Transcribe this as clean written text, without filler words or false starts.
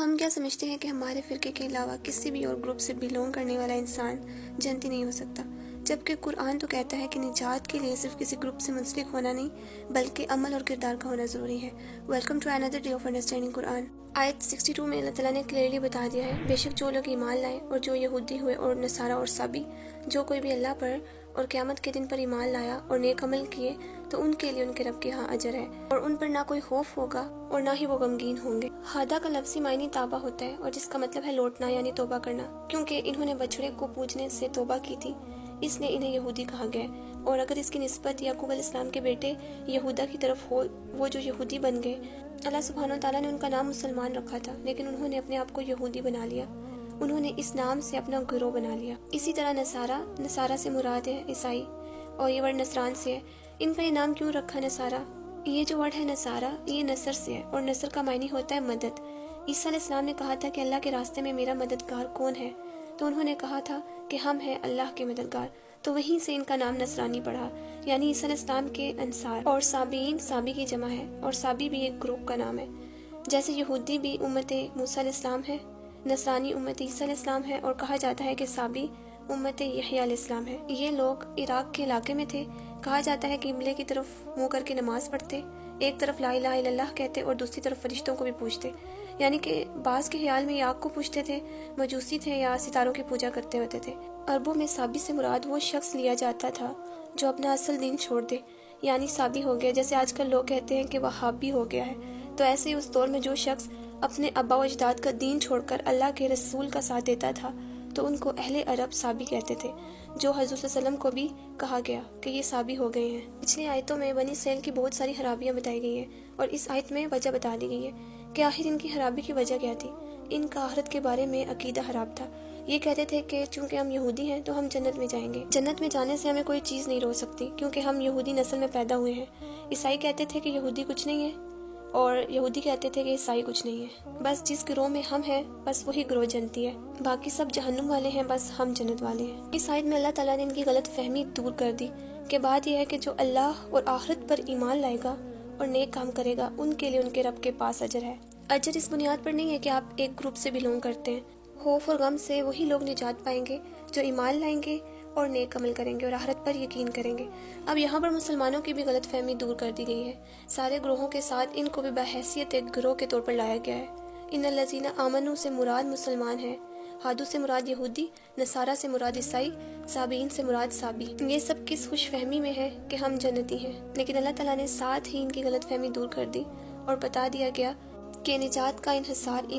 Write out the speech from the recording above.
ہم کیا سمجھتے ہیں کہ ہمارے فرقے کے علاوہ کسی بھی اور گروپ سے بیلونگ کرنے والا انسان جنتی نہیں ہو سکتا، جبکہ قرآن تو کہتا ہے کہ نجات کے لیے صرف کسی گروپ سے منسلک ہونا نہیں بلکہ عمل اور کردار کا ہونا ضروری ہے۔ Welcome to another day of understanding Quran. آیت 62 میں اللہ تعالیٰ نے کلیئرلی بتا دیا ہے، بے شک جو لوگ ایمان لائے اور جو یہودی ہوئے اور نصارہ اور سابی، جو کوئی بھی اللہ پر اور قیامت کے دن پر ایمان لایا اور نیک عمل کیے تو ان کے لیے ان کے رب کے ہاں اجر ہے، اور ان پر نہ کوئی خوف ہوگا اور نہ ہی وہ غمگین ہوں گے۔ ہادہ کا لفظی معنی توبہ ہوتا ہے اور جس کا مطلب ہے لوٹنا یعنی توبہ کرنا، کیونکہ انہوں نے بچھڑے کو پوجنے سے توبہ کی تھی، اس لیے انہیں یہودی کہا گیا ہے۔ اور اگر اس کی نسبت یعقوب علیہ السلام کے بیٹے یہودا کی طرف ہو، وہ جو یہودی بن گئے، اللہ سبحانہ وتعالیٰ نے ان کا نام مسلمان رکھا تھا لیکن انہوں نے اپنے آپ کو یہودی بنا لیا، انہوں نے اس نام سے اپنا گروہ بنا لیا۔ اسی طرح نصارہ سے مراد ہے عیسائی، اور یہ ورڈ نصران سے ہے۔ ان کا یہ نام کیوں رکھا نصارہ؟ یہ جو ورڈ ہے نصارہ، یہ نصر سے ہے اور نصر کا معنی ہوتا ہے مدد۔ عیسیٰ علیہ السلام نے کہا تھا کہ اللہ کے راستے میں میرا مددگار کون ہے، تو انہوں نے کہا تھا کہ ہم ہیں اللہ کے مددگار، تو وہیں سے ان کا نام نصرانی پڑا، یعنی عیسیٰ علیہ السلام کے انصار۔ اور سابئین سابی کی جمع ہے، اور سابی بھی ایک گروپ کا نام ہے۔ جیسے یہودی بھی امت موسیٰ علیہ السلام ہے، نصرانی امت عیسیٰ علیہ السلام ہے، اور کہا جاتا ہے کہ سابی امت یحییٰ علیہ السلام ہے۔ یہ لوگ عراق کے علاقے میں تھے، کہا جاتا ہے کہ قبلے کی طرف منہ کر کے نماز پڑھتے، ایک طرف لا الہ الا اللہ کہتے اور دوسری طرف فرشتوں کو بھی پوجتے، یعنی کہ بعض کے خیال میں یہ آگ کو پوجتے تھے، مجوسی تھے یا ستاروں کی پوجا کرتے ہوتے تھے۔ عربوں میں سابی سے مراد وہ شخص لیا جاتا تھا جو اپنا اصل دین چھوڑ دے، یعنی سابی ہو گیا، جیسے آج کل لوگ کہتے ہیں کہ وہابی ہو گیا ہے۔ تو ایسے ہی اس دور میں جو شخص اپنے آبا و اجداد کا دین چھوڑ کر اللہ کے رسول کا ساتھ دیتا تھا تو ان کو اہل عرب سابی کہتے تھے، جو حضور صلی اللہ علیہ وسلم کو بھی کہا گیا کہ یہ سابی ہو گئے ہیں۔ پچھلی آیتوں میں بنی اسرائیل کی بہت ساری خرابیاں بتائی گئی ہیں، اور اس آیت میں وجہ بتا دی گئی ہے کہ آخر ان کی خرابی کی وجہ کیا تھی۔ ان کا آخرت کے بارے میں عقیدہ خراب تھا۔ یہ کہتے تھے کہ چونکہ ہم یہودی ہیں تو ہم جنت میں جائیں گے، جنت میں جانے سے ہمیں کوئی چیز نہیں روک سکتی کیونکہ ہم یہودی نسل میں پیدا ہوئے ہیں۔ عیسائی کہتے تھے کہ یہودی کچھ نہیں ہے، اور یہودی کہتے تھے کہ عیسائی کچھ نہیں ہے، بس جس گروہ میں ہم ہیں بس وہی گروہ جنتی ہے، باقی سب جہنم والے ہیں، بس ہم جنت والے ہیں۔ اس آیت میں اللہ تعالیٰ نے ان کی غلط فہمی دور کر دی کہ بات یہ ہے کہ جو اللہ اور آخرت پر ایمان لائے گا اور نیک کام کرے گا ان کے لیے ان کے رب کے پاس اجر ہے۔ اجر اس بنیاد پر نہیں ہے کہ آپ ایک گروپ سے بیلونگ کرتے ہیں۔ خوف اور غم سے وہی لوگ نجات پائیں گے جو ایمان لائیں گے اور نیک عمل کریں گے اور آخرت پر یقین کریں گے۔ اب یہاں پر مسلمانوں کی بھی غلط فہمی دور کر دی گئی ہے، سارے گروہوں کے ساتھ ان کو بھی بحیثیت ایک گروہ کے طور پر لایا گیا ہے۔ ان الذین آمنوا سے مراد مسلمان ہیں، ہادو سے مراد یہودی، نصارہ سے مراد عیسائی، سابئین سے مراد سابی۔ یہ سب کس خوش فہمی میں ہے کہ ہم جنتی ہیں، لیکن اللہ تعالیٰ نے ساتھ ہی ان کی غلط فہمی دور کر دی اور بتا دیا گیا کہ نجات کا انحصار